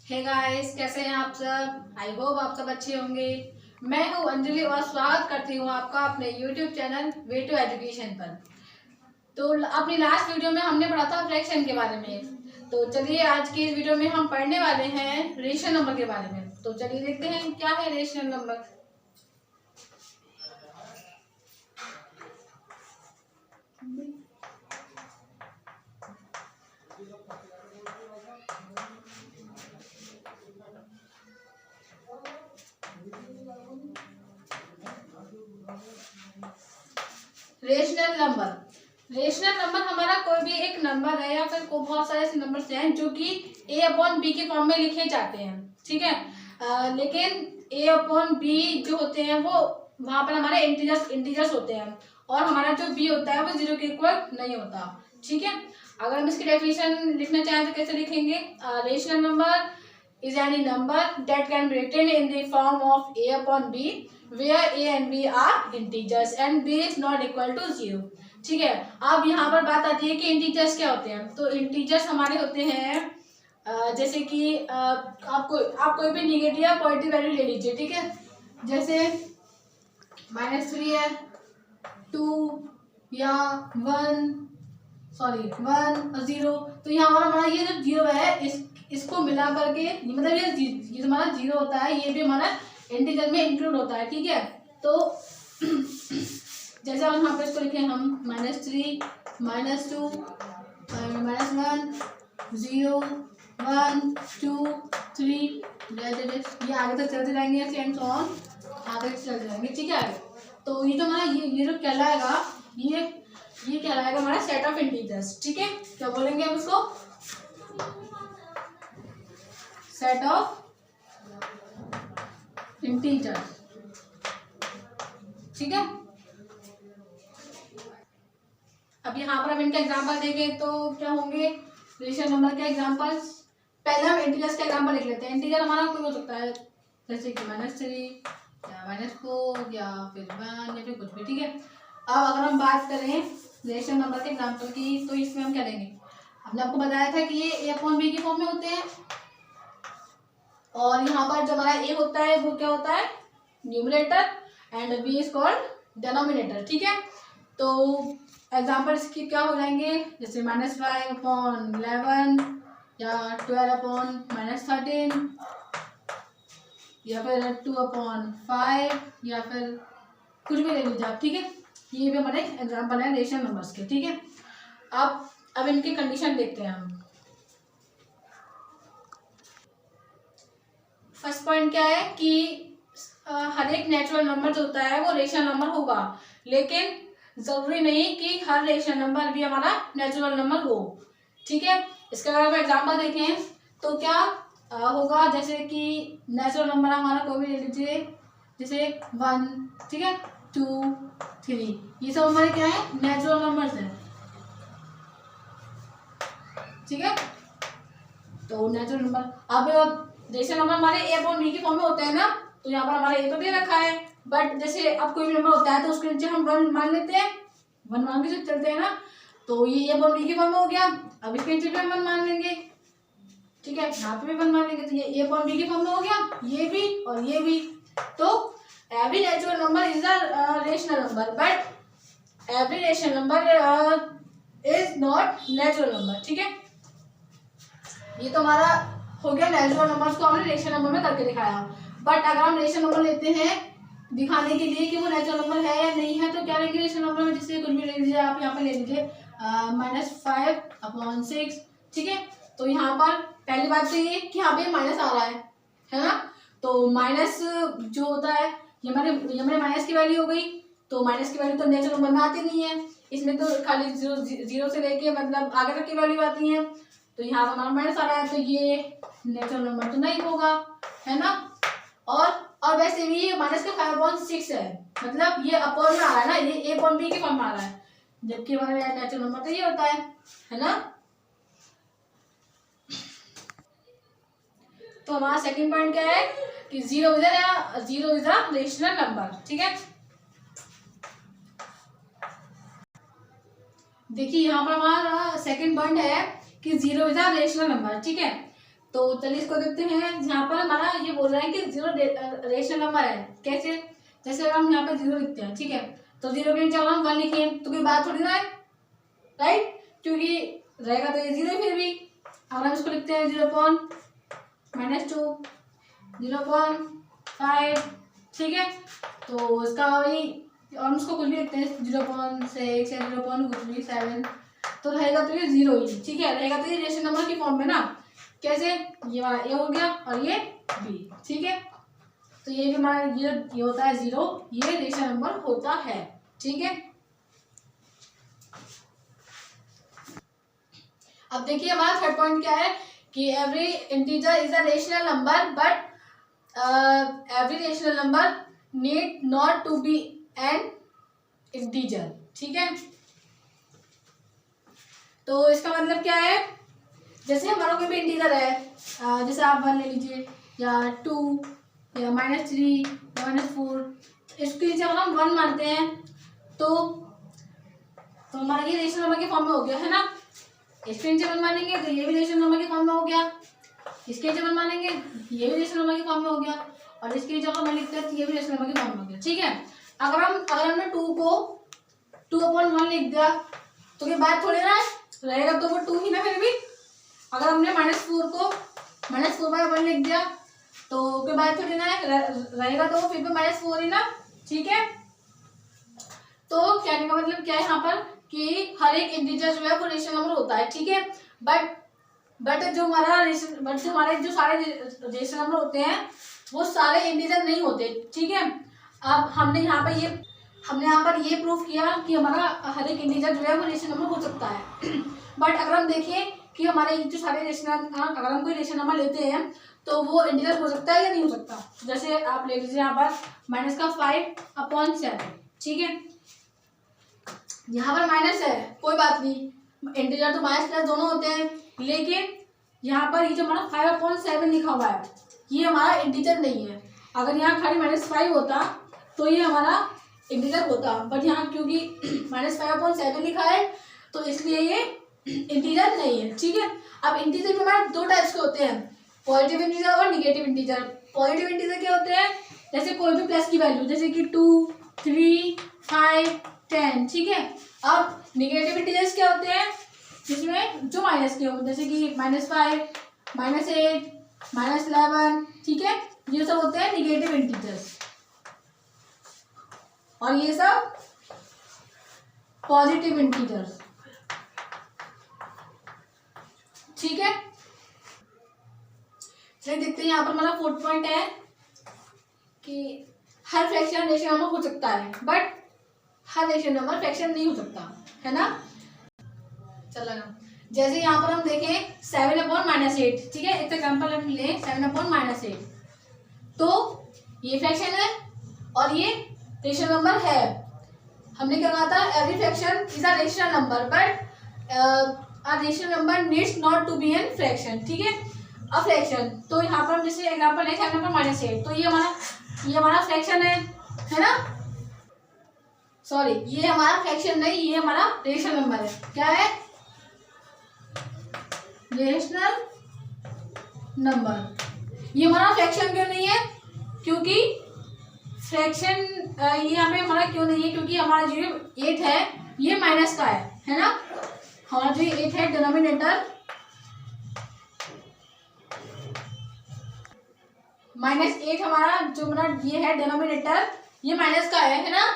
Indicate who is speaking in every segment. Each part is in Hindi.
Speaker 1: हे गाइस, कैसे हैं आप सब। आई होप आप सब अच्छे होंगे। मैं हूं अंजलि और स्वागत करती हूं आपका अपने YouTube channel way to education पर। तो अपनी लास्ट वीडियो में हमने पढ़ा था फ्रैक्शन के बारे में। तो चलिए आज की इस वीडियो में हम पढ़ने वाले हैं रेशनल नंबर के बारे में। तो चलिए देखते हैं क्या है रेशनल नंबर। रेशनल नंबर हमारा कोई भी एक नंबर है या फिर को बहुत सारे ऐसे नंबर्स हैं जो कि a अपॉन बी के फॉर्म में लिखे जाते हैं। ठीक है, लेकिन a अपॉन बी जो होते हैं वो वहां पर हमारे इंटीजर्स होते हैं और हमारा जो b होता है वो 0 के इक्वल नहीं होता। ठीक है, अगर हम इसकी डेफिनेशन लिखना चाहें तो कैसे लिखेंगे। Rational number is any number that can be written in the form of a upon b where a and b are integers and b is not equal to 0। ठीक है, अब यहाँ पर बात आती है कि इंटीजर्स क्या होते हैं। तो इंटीजर्स हमारे होते हैं जैसे कि आप कोई भी निगेटिव या पॉजिटिव वैल्यू ले लीजिए। ठीक है, जैसे -3 है, 2 या 1 और 0। तो यहाँ पर हमारा ये जो 0 है इसको मिला करके मतलब ये हमारा 0 होता है, ये भी हमारा इंटीजर में इंक्लूड होता है। ठीक है, तो जैसे हम यहाँ पे इसको लिखे हम -3 -2 -1 0 1 2 3 ये आगे तक चलते जाएंगे एंड सो ऑन आगे तक चलते जाएंगे। ठीक है, तो ये तो हमारा ये जो कहलाएगा ये कहलाएगा हमारा सेट ऑफ इंटीजर्स। ठीक है, क्या बोलेंगे हम इसको, सेट ऑफ इंटीजर्स। ठीक है, अब यहाँ पर हम इनके एग्जांपल देखें तो क्या होंगे रेशनल नंबर के एग्जांपल्स। पहले हम इंटीजर्स का एग्जांपल लिख लेते हैं। इंटीजर हमारा कोई हो सकता है जैसे कि -3 या -4 या फिर 1 या फिर कुछ भी। ठीक है, अब अगर हम बात करें रेशनल नंबर के एग्जांपल की तो इसमें हम क्या लेंगे। हमने आपको बताया था कि ये a अपॉन बी के फॉर्म में होते हैं और यहाँ पर जो हमारा a होता है वो क्या होता है numerator and b is called denominator. ठीक है, तो एग्जांपल इसके क्या हो जाएंगे जैसे -5 अपॉन 11 या 12 अपॉन -13 या फिर 2 अपॉन 5 या फिर कुछ भी ले लीजिए आप। ठीक है, ये भी हमारे एग्जांपल है रेशनल नंबर्स के। ठीक है, अब इनकी कंडीशन देखते हैं हम। फर्स्ट पॉइंट क्या है कि हर एक नेचुरल नंबर जो होता है वो रेशनल नंबर होगा, लेकिन जरूरी नहीं कि हर रेशनल नंबर भी हमारा नेचुरल नंबर हो। ठीक है, इसका अगर हम एग्जांपल देखें तो क्या होगा जैसे कि नेचुरल नंबर हमारा कोई भी ले लीजिए जैसे 1। ठीक है, 2 3 ये सब हमारे क्या है नेचुरल नंबर्स हैं। ठीक है, तो नेचुरल नंबर अब रेशनल नंबर हमारे a अपॉन b के फॉर्म में होते हैं ना, तो यहाँ पर हमारा a तो दे रखा है, बट जैसे अब कोई भी नंबर होता है तो उसके नीचे हम 1 मान लेते हैं, 1 मान के चलते हैं ना, तो ये a अपॉन b के फॉर्म में हो गया। अब इसके नीचे भी हम 1 मान लेंगे। ठीक है, यहाँ पे भी 1 मान लेंगे, तो ये a अपॉन b के फॉर्म में हो गया, ये भी और ये भी। तो every natural number is a rational number but every rational number is not natural number. ठीक है, ये तो हमारा हो गया नेचुरल नंबर्स को हमने रेशनल नंबर में करके दिखाया। बट अगर हम रेशनल नंबर लेते हैं दिखाने के लिए कि वो नेचुरल नंबर है या नहीं है तो क्या लेंगे रेशनल नंबर में, जैसे कुछ भी ले लीजिए आप, यहाँ पे ले लीजिए -5 अपॉन 6। ठीक है, तो यहाँ पर पहली बात तो ये कि यहाँ पे माइनस आ रहा है ना, तो माइनस जो होता है ये हमारे माइनस की वैल्यू हो गई, तो माइनस की वैल्यू तो नेचुरल नंबर में आती नहीं है, इसमें तो खाली जीरो से लेके मतलब आगे तक की वैल्यू आती है। तो यहाँ पर हमारा माइनस आ रहा है तो ये नेचुरल नंबर तो नहीं होगा, है ना। और वैसे भी ये -5/6 है, मतलब ये अपॉन में आ रहा है ना, ये a अपॉन b के फॉर्म में आ रहा है, जबकि हमारा नेचुरल नंबर तो ये होता है ना। तो हमारा सेकंड पॉइंट क्या है कि 0 इज अ रेशनल नंबर। ठीक है, देखिए यहाँ पर हमारा सेकंड पॉइंट है कि 0 इज अ रेशनल नंबर। ठीक है, तो चलिए इसको देखते हैं। यहाँ पर हमारा ये बोल रहा है कि जीरो रेशनल नंबर है। कैसे? जैसे अगर हम यहाँ पे जीरो लिखते हैं, ठीक है, तो जीरो के नीचे अगर हम 1 लिखें तो कोई बात थोड़ी ना है, राइट, क्योंकि रहेगा तो ये जीरो फिर भी। अगर हम इसको लिखते हैं 0.-2, 0.5, ठीक है, तो इसका वही, और हम इसको कुछ भी लिखते हैं 0.6 या 0.7, तो रहेगा तो ये जीरो ही, ठीक है, रहेगा तो ये रेशनल नंबर की फॉर्म में ना। कैसे? ये हमारा ए हो गया और ये बी, ठीक है, तो ये भी हमारा ये होता है जीरो, ये रेशनल नंबर होता है, ठीक है। अब देखिए हमारा थर्ड पॉइंट क्या है कि every integer is a rational number, but every rational number need not to be an integer, ठीक है। तो इसका मतलब क्या है? जैसे हमारा कोई भी इंटीजर है, जैसे आप 1 ले लीजिए या 2 या -3 या -4, इसके नीचे अगर हम 1 मानते हैं तो हमारा ये रेशनल नंबर के फॉर्म में हो गया, है ना। इसके नीचे 1 मानेंगे तो ये भी रेशनल नंबर के फॉर्म में हो गया, इसके नीचे 1 मानेंगे ये भी रेशनल नंबर के फॉर्म में हो गया, और इसके नीचे अगर 1 लिखते हैं तो ये भी रेशनल नंबर के फॉर्म में हो गया, ठीक है। अगर हमने 2 को 2/1 लिख दिया तो ये बात थोड़ी ना रहेगा, तो वो 2 ही ना फिर भी। अगर हमने -4 को -4/1 लिख दिया तो कोई बात थोड़ी ना रहेगा, तो वो फिर भी -4 ही ना, ठीक है। तो कहने का मतलब क्या है यहाँ पर कि हर एक इंटीजर जो है वो रेशनल नंबर होता है, ठीक है, बट जो हमारे जो सारे रेशनल नंबर होते हैं वो सारे इंटीजर नहीं होते, ठीक है। अब हमने यहाँ पर ये प्रूफ किया कि हमारा हर एक इंटीजर जो है वो रेशनल नंबर हो सकता है। बट अगर हम देखें कि हमारे जो सारे अगर हम कोई रेशनल नंबर लेते हैं तो वो इंटीजर हो सकता है या नहीं हो सकता। जैसे आप ले लीजिए यहाँ पर -5/7, ठीक है, यहाँ पर माइनस है, कोई बात नहीं, इंटीजर तो माइनस प्लस दोनों होते हैं, लेकिन यहाँ पर ये जो हमारा 5/7 लिखा हुआ है ये हमारा इंटीजर नहीं है। अगर यहाँ खाली -5 होता तो ये हमारा इंटीजर होता, बट यहाँ क्योंकि -5/7 लिखा है तो इसलिए ये इंटीजर नहीं है, ठीक है। अब इंटीजर में हमारे 2 टाइप्स के होते हैं, पॉजिटिव इंटीजर और निगेटिव इंटीजर। पॉजिटिव इंटीजर क्या होते हैं? जैसे कोई भी प्लस की वैल्यू, जैसे कि 2, 3, 5, 10, ठीक है। अब निगेटिव इंटीजर्स क्या होते हैं? जिसमें जो माइनस के हो, जैसे कि -5, -8, -11, ठीक है, ये सब होते हैं निगेटिव इंटीजर्स, और ये सब पॉजिटिव इंटीजर्स, ठीक है। चलिए देखते हैं यहाँ पर हमारा 4th पॉइंट है कि हर फ्रैक्शन रेशनल नंबर हो सकता है, but her rational number fraction नहीं हो सकता, है ना। चलो ना, जैसे यहाँ पर हम देखें 7/-8, ठीक है, एक एग्जाम्पल हम लें 7/-8, तो ये फ्रैक्शन है और ये रेशनल नंबर है। हमने क्या कहा था? Every fraction is a rational number, but a rational number needs not to be an fraction, ठीक है, अ फ्रैक्शन। तो यहाँ पर हम जैसे एग्जाम्पल है 7/-8, तो ये हमारा फ्रैक्शन है ना, सॉरी, ये हमारा फ्रैक्शन नहीं, ये हमारा रेशनल नंबर है। क्या है? Rational number. ये हमारा फ्रैक्शन क्यों नहीं है? क्योंकि फ्रैक्शन ये यहाँ पे हमारा क्यों नहीं है? क्योंकि हमारा जो 8 है ये माइनस का है ना। हमारा जो 8 है डिनोमिनेटर -8, हमारा जो हमारा ये है डिनोमिनेटर ये माइनस का है ना।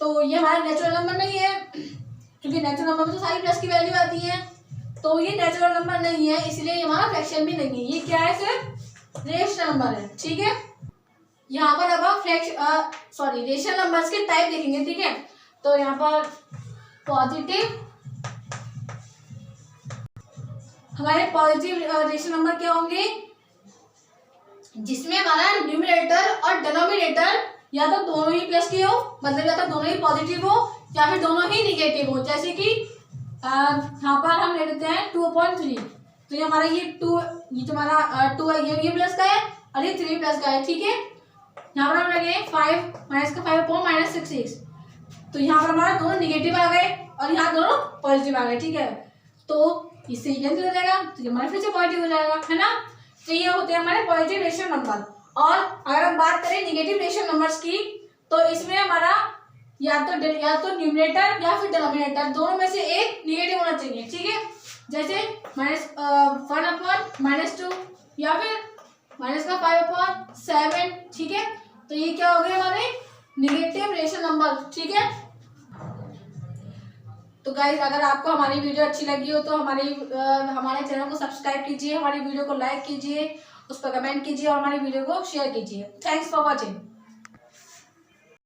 Speaker 1: तो ये हमारा नेचुरल नंबर नहीं है, क्योंकि नेचुरल नंबर में तो सारी प्लस की वैल्यू आती है, तो ये नेचुरल नंबर नहीं है, इसलिए हमारा फ्रैक्शन भी नहीं है। ये क्या है? सिर्फ रेशनल नंबर है, ठीक है। यहाँ पर अब हम रेशनल नंबर्स के टाइप देखेंगे, ठीक है। तो यहाँ पर पॉजिटिव, हमारे पॉजिटिव रेशनल नंबर क्या होंगे? जिसमें हमारा न्यूमरेटर और डिनोमिनेटर या तो दोनों ही प्लस के हो, मतलब या तो दोनों ही पॉजिटिव हो या फिर दोनों ही निगेटिव हो। जैसे कि यहाँ पर हम ले लेते हैं 2/3, तो ये हमारा ये 2, ये जो हमारा 2 है ये प्लस का है और ये 3 प्लस का है, ठीक है। यहाँ पर हम लगे 5/6, तो यहाँ पर हमारा दोनों निगेटिव आ गए और यहाँ दोनों पॉजिटिव आ गए, ठीक है। तो इससे ये कैंसिल हो जाएगा, तो ये हमारा फिर से पॉजिटिव हो जाएगा, है ना। तो ये होते हैं हमारे पॉजिटिव रेशनल नंबर। और अगर हम बात करें निगेटिव रेशनल नंबर्स की, तो इसमें हमारा या तो न्यूमरेटर या फिर डिनोमिनेटर दोनों में से एक निगेटिव होना चाहिए, ठीक है। जैसे -1/-2 या फिर -5/7, ठीक है। तो ये क्या हो गए हमारे निगेटिव रेशनल नंबर, ठीक है। तो गाइज अगर आपको हमारी वीडियो अच्छी लगी हो तो हमारे चैनल को सब्सक्राइब कीजिए, हमारी वीडियो को लाइक कीजिए, उस पर कमेंट कीजिए और हमारी वीडियो को शेयर कीजिए। Thanks for watching.